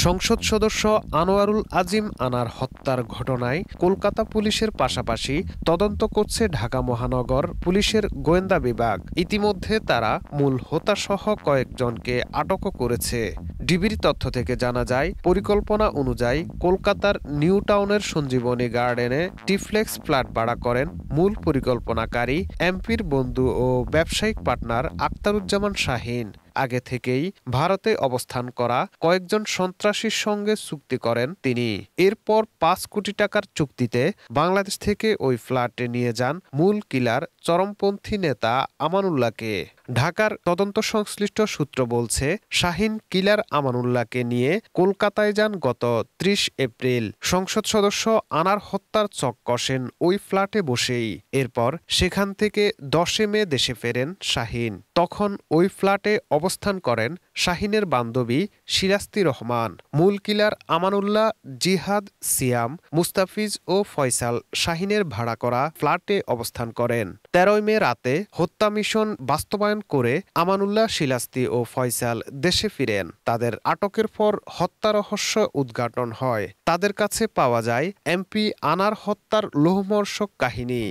সংসদ সদস্য আনোয়ারুল আজিম আনার হত্যার ঘটনায় কলকাতা পুলিশের পাশাপাশি তদন্ত করছে ঢাকা মহানগর পুলিশের গোয়েন্দা বিভাগ। ইতিমধ্যে তারা মূল হোতাসহ কয়েকজনকে আটকও করেছে। ডিবির তথ্য থেকে জানা যায়, পরিকল্পনা অনুযায়ী কলকাতার নিউ টাউনের সঞ্জীবনী গার্ডেনে টিফ্লেক্স ফ্ল্যাট ভাড়া করেন মূল পরিকল্পনাকারী এমপির বন্ধু ও ব্যবসায়িক পার্টনার আখতারুজ্জামান শাহীন। আগে থেকেই ভারতে অবস্থান করা কয়েকজন সন্ত্রাসীর সঙ্গে চুক্তি করেন তিনি। এরপর ৫ কোটি টাকার চুক্তিতে বাংলাদেশ থেকে ওই ফ্ল্যাটে নিয়ে যান মূল কিলার চরমপন্থী নেতা আমানুল্লাহকে। ঢাকার তদন্ত সংশ্লিষ্ট সূত্র বলছে, শাহীন কিলার আমানুল্লাহকে নিয়ে কলকাতায় যান গত ৩০ এপ্রিল। সংসদ সদস্য আনার হত্যার চক কষেন ওই ফ্ল্যাটে বসেই। এরপর সেখান থেকে ১০ মে দেশে ফেরেন শাহীন। তখন ওই ফ্ল্যাটে অবস্থান করেন শাহীনের বান্ধবী শিরাস্তি রহমান। মূল কিলার আমানুল্লাহ, জিহাদ, সিয়াম, মুস্তাফিজ ও ফয়সাল শাহীনের ভাড়া করা ফ্ল্যাটে অবস্থান করেন। ১৩ মে রাতে হত্যা মিশন বাস্তবায়ন করে আমানুল্লাহ, শিলাস্তি ও ফয়সাল দেশে ফিরেন। তাদের আটকের পর হত্যা রহস্য উদ্ঘাটন হয়। তাদের কাছে পাওয়া যায় এমপি আনার হত্যার লোমহর্ষক কাহিনী।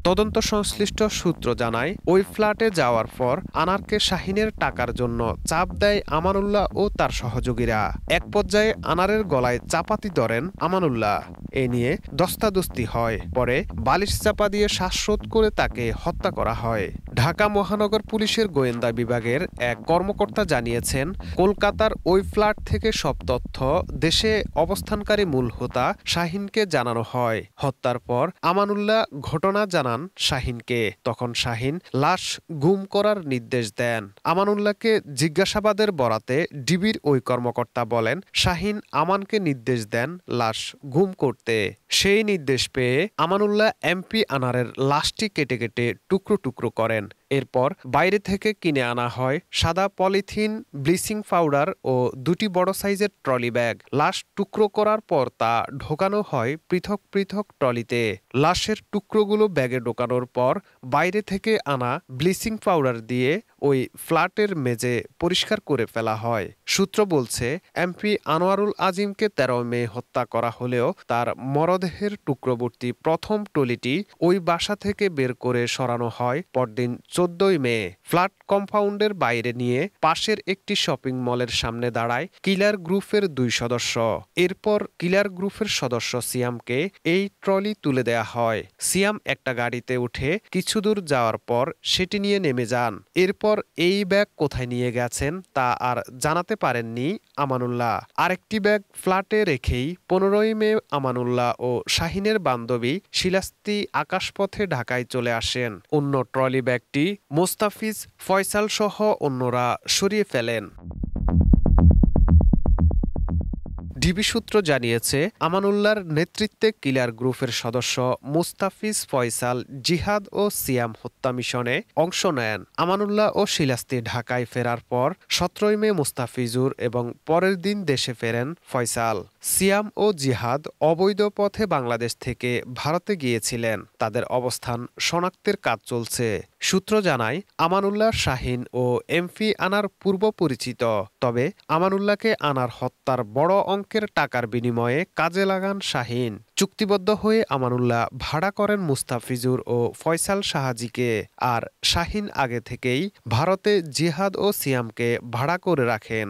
তদন্ত সংশ্লিষ্ট সূত্র জানায়, ওই ফ্ল্যাটে যাওয়ার পর আনারকে শাহীনের টাকার জন্য চাপ দেয় আমানুল্লাহ ও তার সহযোগীরা। এক পর্যায়ে আনারের গলায় চাপাতি ধরেন আমানুল্লাহ। এ নিয়ে ধস্তাধস্তি হয়। পরে বালিশ চাপা দিয়ে শ্বাসরোধ করে তাকে হত্যা করা হয়। ঢাকা মহানগর পুলিশের গোয়েন্দা বিভাগের এক কর্মকর্তা জানিয়েছেন, কলকাতার ওই ফ্ল্যাট থেকে সব তথ্য দেশে অবস্থানকারী মূল হোতা শাহীনকে জানানো হয়। হত্যার পর আমানুল্লাহ ঘটনা জানান শাহীনকে। তখন শাহীন লাশ গুম করার নির্দেশ দেন। আমানুল্লাহকে জিজ্ঞাসাবাদের বরাতে ডিবির ওই কর্মকর্তা বলেন, শাহীন আমানকে নির্দেশ দেন লাশ গুম করতে। সেই নির্দেশ পেয়ে আমানুল্লাহ এমপি আনারের লাশটি কেটে কেটে টুকরো টুকরো করেন। এরপর বাইরে থেকে কিনে আনা হয় সাদা পলিথিন, ব্লিচিং পাউডার ও ২টি বড় সাইজের ট্রলি ব্যাগ। লাশ টুকরো করার পর তা ঢোকানো হয় পৃথক পৃথক ট্রলিতে। লাশের টুকরোগুলো ব্যাগে ঢোকানোর পর বাইরে থেকে আনা ব্লিচিং পাউডার দিয়ে ওই ফ্ল্যাটের মেঝে পরিষ্কার করে ফেলা হয়। সূত্র বলছে, এমপি আনোয়ারুল আজিমকে ১৩ মে হত্যা করা হলেও তার মরদেহের টুকরোবর্তী প্রথম টলিটি ওই বাসা থেকে বের করে সরানো হয় পরদিন ১৪ মে। ফ্ল্যাট কম্পাউন্ডের বাইরে নিয়ে পাশের একটি শপিং মলের সামনে দাঁড়ায় কিলার গ্রুপের ২ সদস্য। এরপর কিলার গ্রুপের সদস্য সিয়ামকে এই ট্রলি তুলে দেয়া হয়। সিয়াম একটা গাড়িতে উঠে কিছু দূর যাওয়ার পর সেটি নিয়ে নেমে যান। এরপর এই ব্যাগ কোথায় নিয়ে গেছেন তা আর জানাতে পারেননি আমানুল্লাহ। আরেকটি ব্যাগ ফ্ল্যাটে রেখেই ১৫ মে আমানুল্লাহ ও শাহীনের বান্ধবী শিলাস্তি আকাশপথে ঢাকায় চলে আসেন। অন্য ট্রলি ব্যাগটি মোস্তাফিজ, ফয়সাল সহ অন্যরা সরিয়ে ফেলেন। ডিবি সূত্র জানিয়েছে, আমানুল্লাহর নেতৃত্বে কিলার গ্রুপের সদস্য মুস্তাফিজ, ফয়সাল, জিহাদ ও সিয়াম হত্যা মিশনে অংশ নেন। আমানুল্লাহ ও শিলাস্তি ঢাকায় ফেরার পর ১৭ মে মুস্তাফিজুর এবং পরের দিন দেশে ফেরেন ফয়সাল। সিয়াম ও জিহাদ অবৈধ পথে বাংলাদেশ থেকে ভারতে গিয়েছিলেন। তাদের অবস্থান শনাক্তের কাজ চলছে। সূত্র জানায়, আমানুল্লাহ, শাহীন ও এমপি আনার পূর্ব পরিচিত। তবে আমানুল্লাহকে আনার হত্যার বড় অঙ্কের টাকার বিনিময়ে কাজে লাগান শাহীন। চুক্তিবদ্ধ হয়ে আমানুল্লাহ ভাড়া করেন মুস্তাফিজুর ও ফয়সাল সাহাজিকে। আর শাহীন আগে থেকেই ভারতে জিহাদ ও সিয়ামকে ভাড়া করে রাখেন।